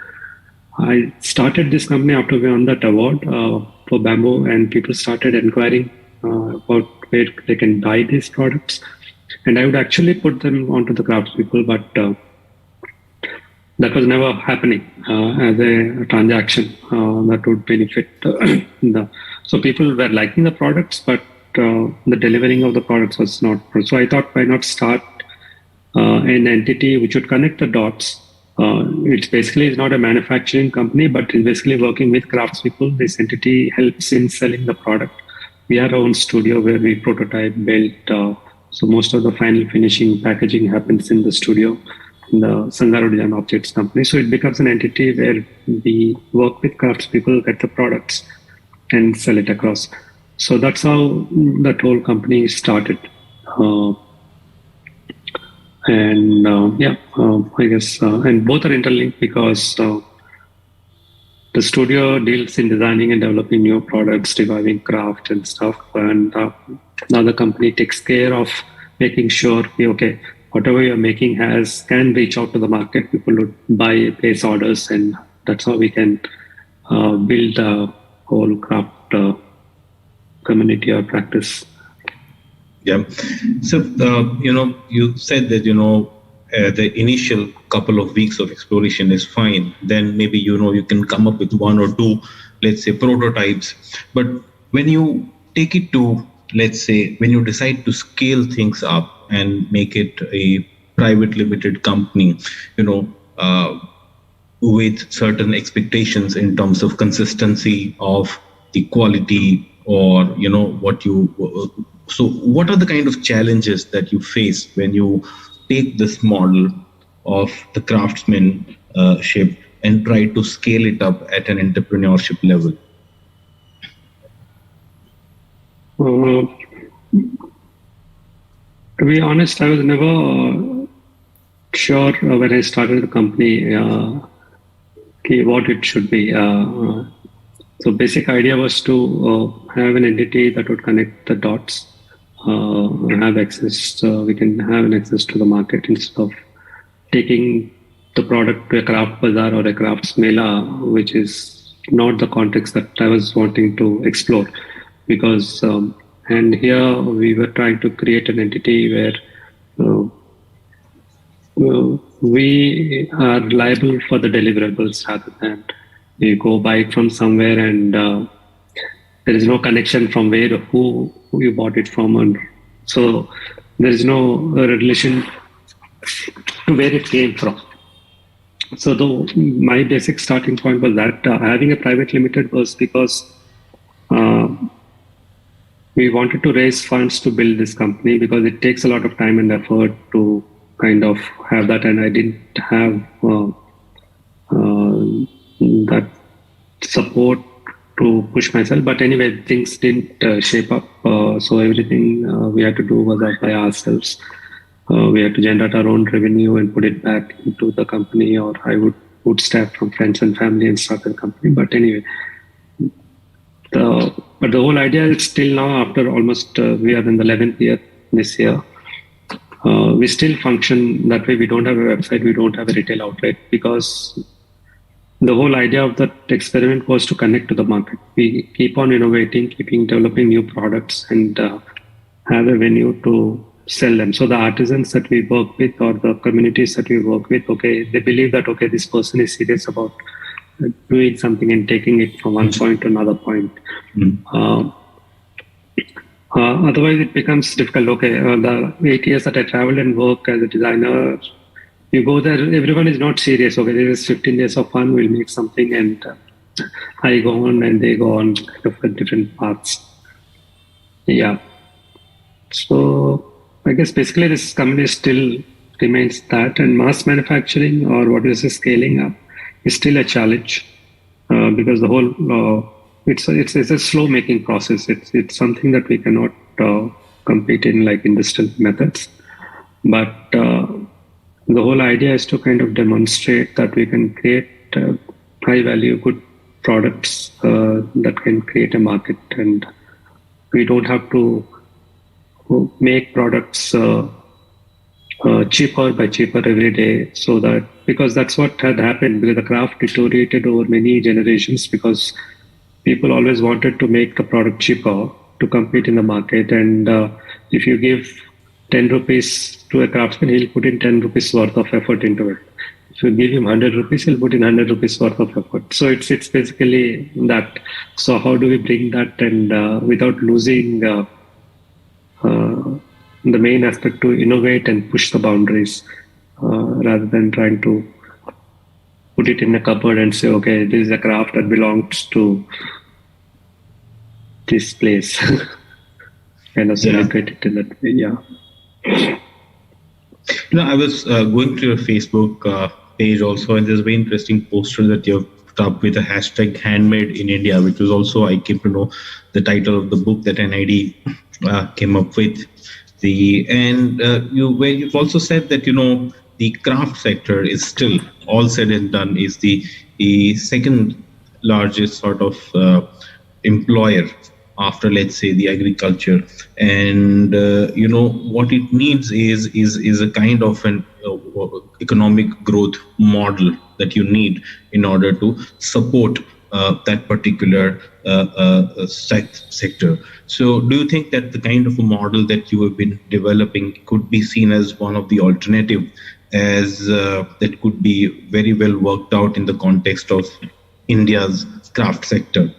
I started this company after we won that award for bamboo, and people started inquiring about where they can buy these products, and I would actually put them onto the craftspeople, but that was never happening as a transaction that would benefit so people were liking the products, but the delivering of the products was not. So I thought, why not start an entity which would connect the dots. It's basically is not a manufacturing company, but it's basically working with craftspeople. This entity helps in selling the product. We have our own studio where we prototype, build. So most of the final finishing, packaging happens in the studio, in the Sangaru Design Objects company. So it becomes an entity where we work with craftspeople, get the products, and sell it across. So that's how that whole company started. I guess, and both are interlinked, because the studio deals in designing and developing new products, reviving craft and stuff, and the other company takes care of making sure, okay, whatever you're making can reach out to the market. People would buy, place orders, and that's how we can build a whole craft community or practice. Yeah. So, you said that, the initial couple of weeks of exploration is fine. Then maybe, you can come up with one or two, let's say, prototypes. But when you take it to, let's say, when you decide to scale things up and make it a private limited company, with certain expectations in terms of consistency of the quality, or, so what are the kind of challenges that you face when you take this model of the craftsmanship and try to scale it up at an entrepreneurship level? To be honest, I was never sure when I started the company what it should be. So basic idea was to have an entity that would connect the dots, have access. We can have an access to the market instead of taking the product to a craft bazaar or a crafts mela, which is not the context that I was wanting to explore. Because and here we were trying to create an entity where we are liable for the deliverables rather than you go buy it from somewhere and there is no connection from who you bought it from, and so there is no relation to where it came from. So my basic starting point was that having a private limited was because we wanted to raise funds to build this company, because it takes a lot of time and effort to kind of have that, and I didn't have that support to push myself. But anyway, things didn't shape up, so everything we had to do was by ourselves. We had to generate our own revenue and put it back into the company, or I would bootstrap from friends and family and start the company. But anyway, the whole idea is still now, after almost we are in the 11th year this year, we still function that way. We don't have a website, we don't have a retail outlet, because the whole idea of that experiment was to connect to the market. We keep on innovating, developing new products, and have a venue to sell them. So the artisans that we work with, or the communities that we work with, okay, they believe that, okay, this person is serious about doing something and taking it from one point to another point. Otherwise, it becomes difficult. Okay, the 8 years that I traveled and worked as a designer, you go there, everyone is not serious. Okay, there is 15 days of fun, we'll make something, and I go on and they go on kind of different paths. Yeah. So I guess basically this company still remains that, and mass manufacturing, or what is the scaling up, is still a challenge, because the whole it's a slow making process. It's something that we cannot compete in like industrial methods. But The whole idea is to kind of demonstrate that we can create high value, good products that can create a market, and we don't have to make products cheaper by cheaper every day, so that, because that's what had happened, because the craft deteriorated over many generations, because people always wanted to make the product cheaper to compete in the market. And if you give 10 rupees to a craftsman, he'll put in 10 rupees worth of effort into it. If you give him 100 rupees, he'll put in 100 rupees worth of effort. So it's basically that. So how do we bring that, and without losing the main aspect, to innovate and push the boundaries, rather than trying to put it in a cupboard and say, okay, this is a craft that belongs to this place. Kind of celebrate it in that way, yeah. I was going to your Facebook page also, and there's a very interesting poster that you have put up with a hashtag handmade in India, which was also, I came to know, the title of the book that NID came up with. You've also said that, the craft sector is still, all said and done, is the second largest sort of employer after, let's say, the agriculture. And what it needs is a kind of an economic growth model that you need in order to support that particular sector. So do you think that the kind of a model that you have been developing could be seen as one of the alternative, as that could be very well worked out in the context of India's craft sector?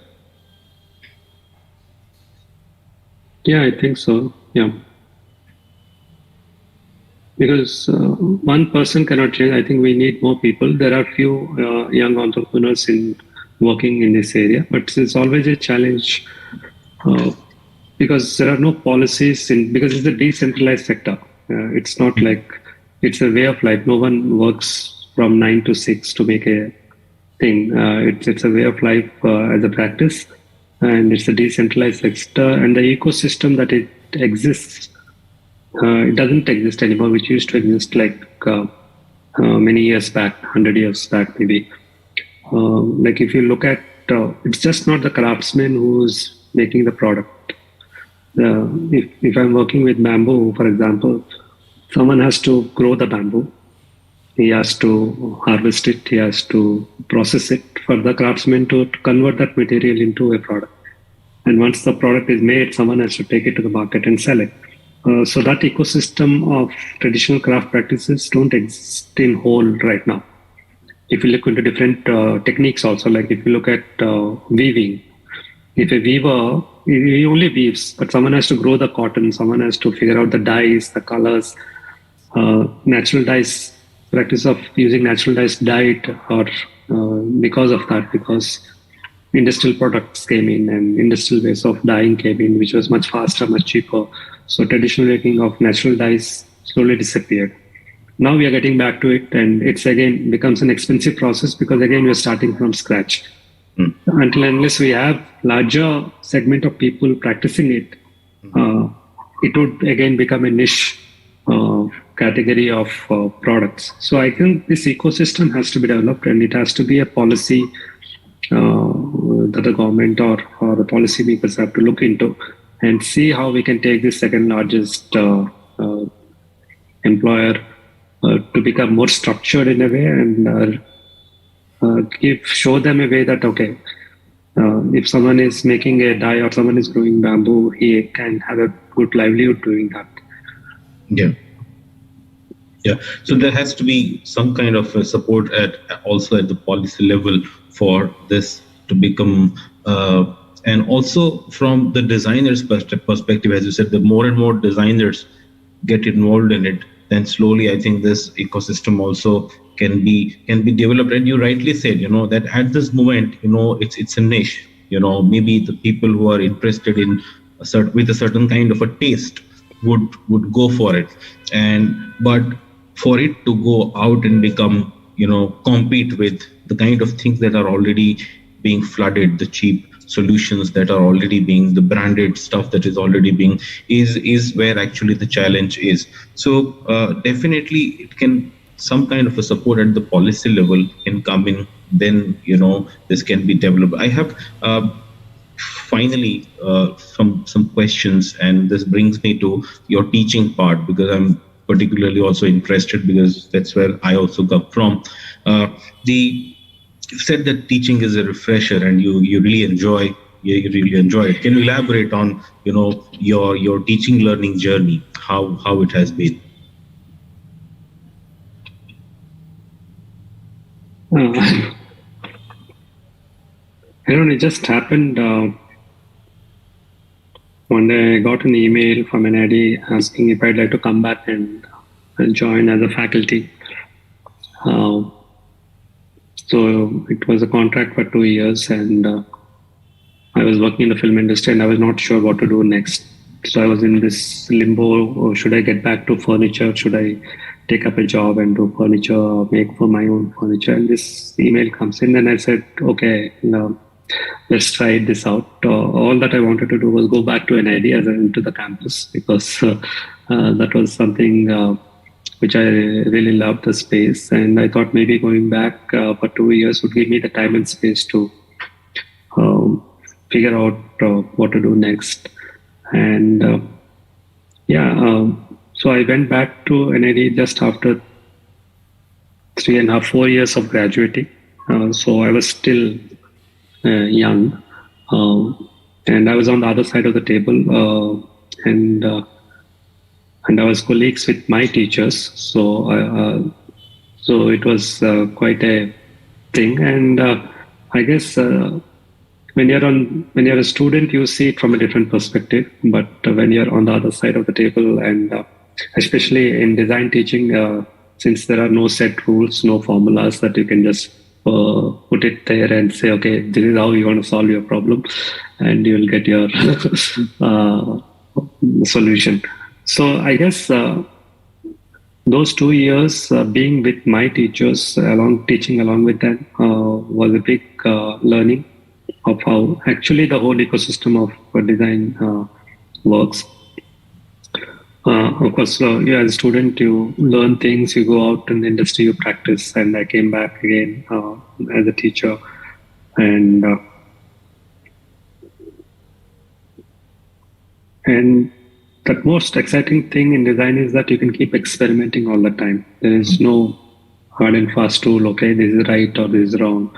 Yeah, I think so. Yeah. Because one person cannot change. I think we need more people. There are few young entrepreneurs working in this area, but it's always a challenge because there are no policies because it's a decentralized sector. It's not like, it's a way of life. No one works from 9 to 6 to make a thing. It's a way of life as a practice. And it's a decentralized sector, and the ecosystem that it exists, it doesn't exist anymore, which used to exist like many years back, 100 years back maybe. Like if you look at, it's just not the craftsman who's making the product. If I'm working with bamboo, for example, someone has to grow the bamboo. He has to harvest it. He has to process it for the craftsman to convert that material into a product. And once the product is made, someone has to take it to the market and sell it. So that ecosystem of traditional craft practices don't exist in whole right now. If you look into different techniques also, like if you look at weaving, if a weaver, he only weaves, but someone has to grow the cotton, someone has to figure out the dyes, the colors, natural dyes. Practice of using natural dyes died, or because of that, because industrial products came in and industrial ways of dyeing came in, which was much faster, much cheaper. So traditional making of natural dyes slowly disappeared. Now we are getting back to it, and it's again becomes an expensive process because again we're starting from scratch. Until unless we have larger segment of people practicing it, it would again become a niche category of products. So I think this ecosystem has to be developed, and it has to be a policy that the government or the policymakers have to look into and see how we can take this second largest employer to become more structured in a way, and show them a way that, okay, if someone is making a dye or someone is growing bamboo, he can have a good livelihood doing that. Yeah. So there has to be some kind of support also at the policy level for this to become, and also from the designer's perspective, as you said, the more and more designers get involved in it, then slowly I think this ecosystem also can be developed. And you rightly said, that at this moment, it's a niche. Maybe the people who are interested in with a certain kind of a taste would go for it, but for it to go out and become, compete with the kind of things that are already being flooded, the cheap solutions that are already being, the branded stuff that is already is where actually the challenge is. So definitely it can some kind of a support at the policy level can come in, then this can be developed. I have finally some questions, and this brings me to your teaching part, because I'm particularly also interested, because that's where I also come from. You said that teaching is a refresher, and you really enjoy it. Can you elaborate on your teaching learning journey, how it has been? It just happened. One day I got an email from NID asking if I'd like to come back and join as a faculty. So it was a contract for 2 years, and I was working in the film industry, and I was not sure what to do next. So I was in this limbo: or should I get back to furniture? Should I take up a job and do furniture, or make for my own furniture? And this email comes in, and I said, okay, let's try this out. All that I wanted to do was go back to NID into the campus, because that was something which I really loved, the space. And I thought maybe going back for 2 years would give me the time and space to figure out what to do next. And so I went back to NID just after 3.5, 4 years of graduating. So I was still young, and I was on the other side of the table, and I was colleagues with my teachers. So it was quite a thing. And I guess when you're a student, you see it from a different perspective. But when you're on the other side of the table, and especially in design teaching, since there are no set rules, no formulas that you can just put it there and say, okay, this is how you want to solve your problem, and you'll get your solution. So I guess those 2 years being with my teachers, teaching along with them, was a big learning of how actually the whole ecosystem of design works. Of course, as a student, you learn things, you go out in the industry, you practice, and I came back again as a teacher. And the most exciting thing in design is that you can keep experimenting all the time. There is no hard and fast rule, okay, this is right or this is wrong.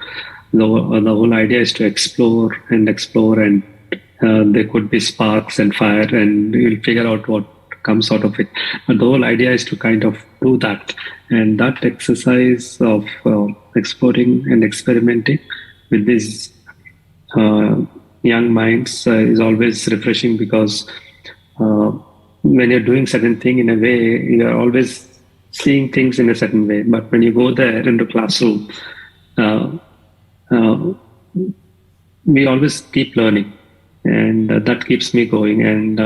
The whole idea is to explore, and there could be sparks and fire, and you'll figure out what comes out of it. But the whole idea is to kind of do that. And that exercise of exploring and experimenting with these young minds is always refreshing, because when you're doing certain thing in a way, you're always seeing things in a certain way. But when you go there in the classroom, we always keep learning, and that keeps me going. And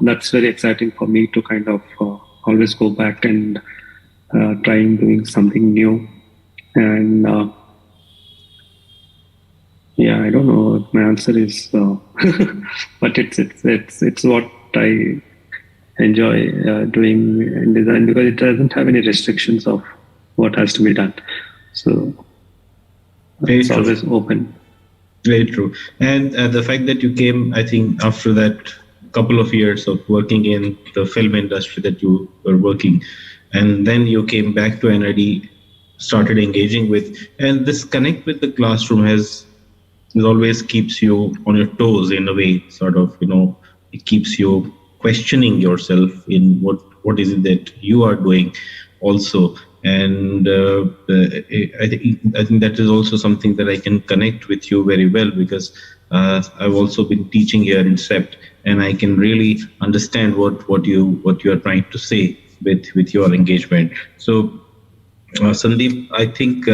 that's very exciting for me to kind of always go back and trying doing something new. And I don't know what my answer is, but it's what I enjoy doing in design, because it doesn't have any restrictions of what has to be done. So it's always open. Very true. And the fact that you came, I think, after that couple of years of working in the film industry that you were working, and then you came back to NID, started engaging with, and this connect with the classroom it always keeps you on your toes in a way, sort of, it keeps you questioning yourself in what is it that you are doing also. And I think that is also something that I can connect with you very well, because I've also been teaching here in SEPT, and I can really understand what you are trying to say with your engagement. So Sandeep, I think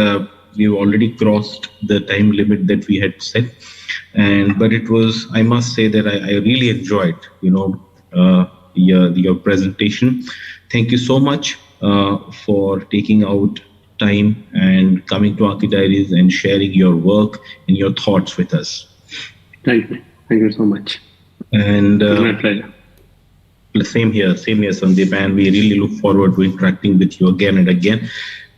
we've already crossed the time limit that we had set, but it was, I must say that I really enjoyed your presentation. Thank you so much for taking out time and coming to ArchiDiaries and sharing your work and your thoughts with us. Thank you so much. And it's my pleasure. Same here, Sandeep, and we really look forward to interacting with you again and again.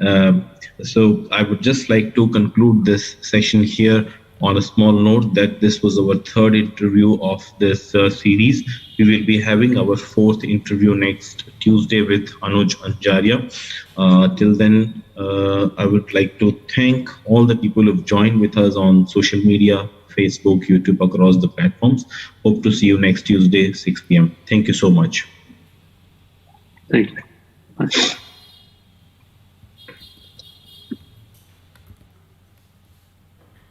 So I would just like to conclude this session here on a small note that this was our third interview of this series. We will be having our fourth interview next Tuesday with Anuj Anjaria. Till then, I would like to thank all the people who've joined with us on social media, Facebook, YouTube, across the platforms. Hope to see you next Tuesday, 6 p.m. Thank you so much. Thank you. Bye.